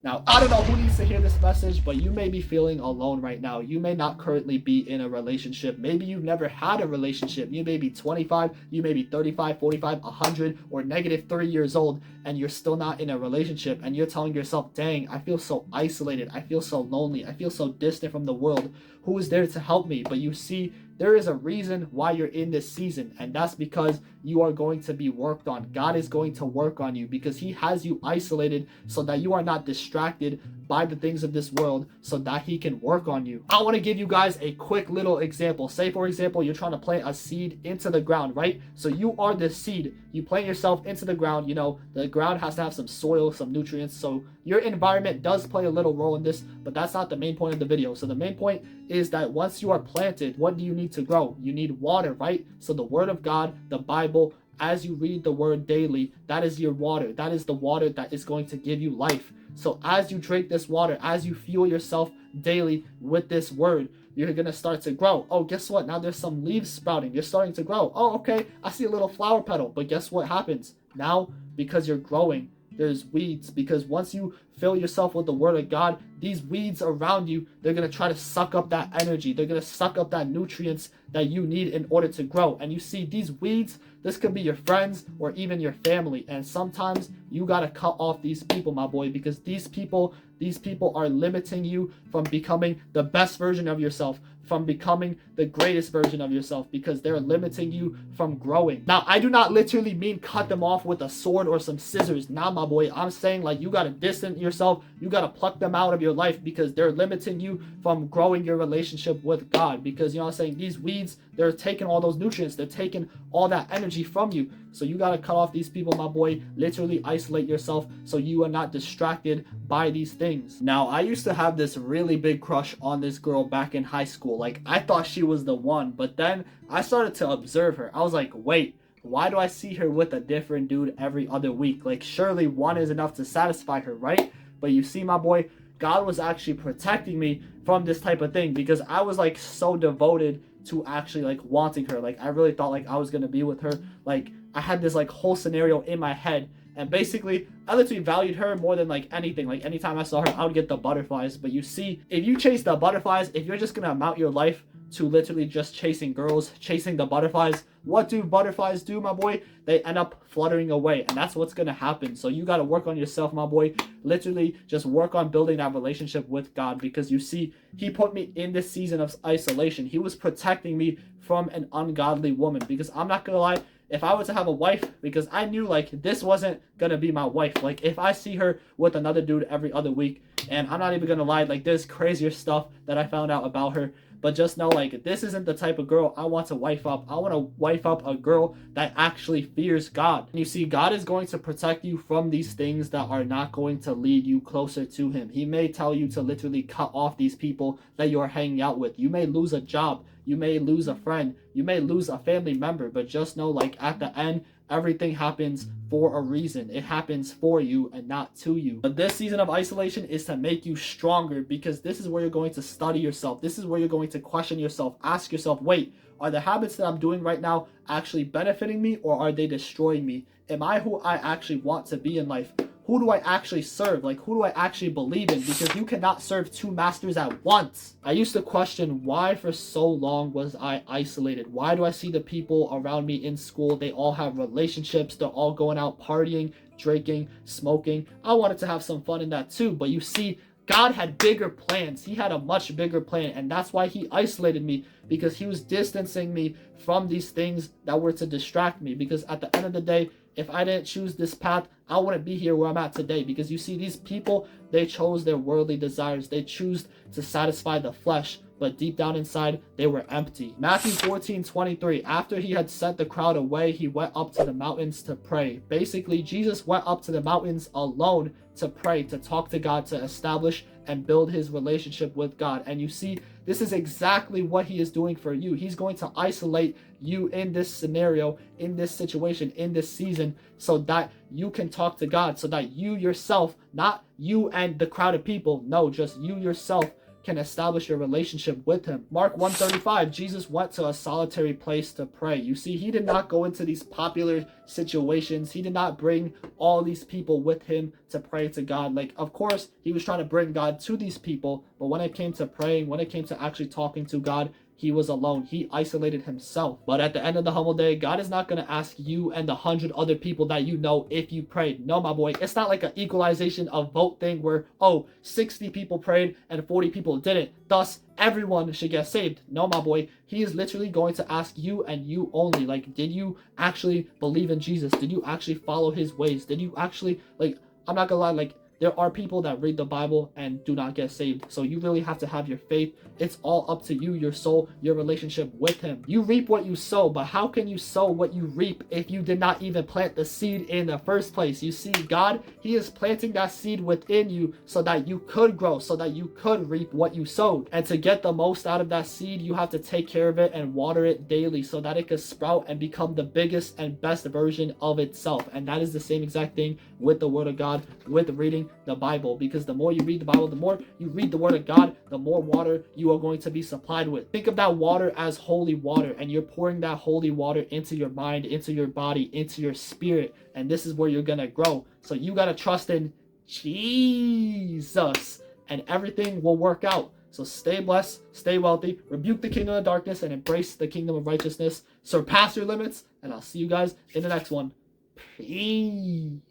Now, I don't know who needs to hear this message, but you may be feeling alone right now. You may not currently be in a relationship. Maybe you've never had a relationship. You may be 25, you may be 35, 45, 100, or negative 3 years old, and you're still not in a relationship. And you're telling yourself, dang, I feel so isolated. I feel so lonely. I feel so distant from the world. Who is there to help me? But you see, there is a reason why you're in this season, and that's because you are going to be worked on. God is going to work on you because He has you isolated so that you are not distracted by the things of this world, so that He can work on you. I want to give you guys a quick little example. Say, for example, you're trying to plant a seed into the ground, right? So you are the seed. You plant yourself into the ground. You know, the ground has to have some soil, some nutrients. So your environment does play a little role in this, but that's not the main point of the video. So the main point is that once you are planted, what do you need to grow? You need water, right? So the Word of God, the Bible, as you read the Word daily, that is your water. That is the water that is going to give you life. So as you drink this water, as you fuel yourself daily with this Word, you're going to start to grow. Oh, guess what? Now there's some leaves sprouting. You're starting to grow. Oh, okay. I see a little flower petal. But guess what happens? Now, because you're growing, there's weeds, because once you fill yourself with the Word of God, these weeds around you, they're going to try to suck up that energy. They're going to suck up that nutrients that you need in order to grow. And you see, these weeds, this could be your friends or even your family. And sometimes you got to cut off these people, my boy, because these people are limiting you from becoming the best version of yourself, from becoming the greatest version of yourself, because they're limiting you from growing. Now, I do not literally mean cut them off with a sword or some scissors. Nah, my boy, I'm saying like you got to distance yourself. You got to pluck them out of your life because they're limiting you from growing your relationship with God. Because, you know what I'm saying, these weeds, they're taking all those nutrients. They're taking all that energy from you. So you got to cut off these people, my boy. Literally isolate yourself so you are not distracted by these things. Now, I used to have this really big crush on this girl back in high school. Like, I thought she was the one, but then I started to observe her. I was like, wait, why do I see her with a different dude every other week? Like, surely one is enough to satisfy her, right? But you see, my boy, God was actually protecting me from this type of thing because I was like so devoted to actually like wanting her. Like, I really thought like I was gonna be with her. Like, I had this like whole scenario in my head, and basically I literally valued her more than like anything. Like, anytime I saw her, I would get the butterflies. But you see, if you chase the butterflies, if you're just gonna amount your life to literally just chasing girls, chasing the butterflies, what do butterflies do, my boy? They end up fluttering away, and that's what's gonna happen. So you gotta work on yourself, my boy. Literally just work on building that relationship with God, because you see, He put me in this season of isolation. He was protecting me from an ungodly woman, because I'm not gonna lie, if I were to have a wife, because I knew like this wasn't gonna be my wife. Like, if I see her with another dude every other week, and I'm not even gonna lie, like there's crazier stuff that I found out about her, but just know like this isn't the type of girl I want to wife up. I want to wife up a girl that actually fears God. And you see, God is going to protect you from these things that are not going to lead you closer to Him. He may tell you to literally cut off these people that you're hanging out with. You may lose a job, you may lose a friend, you may lose a family member, but just know like at the end, everything happens for a reason. It happens for you and not to you. But this season of isolation is to make you stronger, because this is where you're going to study yourself. This is where you're going to question yourself. Ask yourself, wait, are the habits that I'm doing right now actually benefiting me, or are they destroying me? Am I who I actually want to be in life? Who do I actually serve? Like, who do I actually believe in? Because you cannot serve two masters at once. I used to question why for so long was I isolated. Why do I see the people around me in school? They all have relationships. They're all going out partying, drinking, smoking. I wanted to have some fun in that too. But you see, God had bigger plans. He had a much bigger plan. And that's why He isolated me, because He was distancing me from these things that were to distract me. Because at the end of the day, if I didn't choose this path, I wouldn't be here where I'm at today. Because you see, these people, they chose their worldly desires. They choose to satisfy the flesh, but deep down inside, they were empty. Matthew 14:23, after He had sent the crowd away, He went up to the mountains to pray. Basically, Jesus went up to the mountains alone to pray, to talk to God, to establish and build His relationship with God. And you see, this is exactly what He is doing for you. He's going to isolate you in this scenario, in this situation, in this season, so that you can talk to God, so that you yourself, not you and the crowd of people, no, just you yourself, can establish your relationship with him. Mark 1:35, Jesus went to a solitary place to pray. You see, he did not go into these popular situations. He did not bring all these people with him to pray to God. Like, of course, he was trying to bring God to these people, but when it came to praying, when it came to actually talking to God, he was alone. He isolated himself. But at the end of the humble day, God is not going to ask you and the 100 other people that you know if you prayed. No, my boy. It's not like an equalization of vote thing where, 60 people prayed and 40 people didn't. Thus, everyone should get saved. No, my boy. He is literally going to ask you and you only. Like, did you actually believe in Jesus? Did you actually follow his ways? Did you actually, I'm not gonna lie, there are people that read the Bible and do not get saved. So you really have to have your faith. It's all up to you, your soul, your relationship with him. You reap what you sow, but how can you sow what you reap if you did not even plant the seed in the first place? You see, God, he is planting that seed within you so that you could grow, so that you could reap what you sowed. And to get the most out of that seed, you have to take care of it and water it daily so that it could sprout and become the biggest and best version of itself. And that is the same exact thing with the Word of God, with reading the Bible, because the more you read the Bible, the more you read the Word of God, the more water you are going to be supplied with. Think of that water as holy water, and you're pouring that holy water into your mind, into your body, into your spirit, and this is where you're gonna grow. So you gotta trust in Jesus, and everything will work out. So stay blessed, stay wealthy, rebuke the kingdom of darkness, and embrace the kingdom of righteousness. Surpass your limits, and I'll see you guys in the next one. Peace.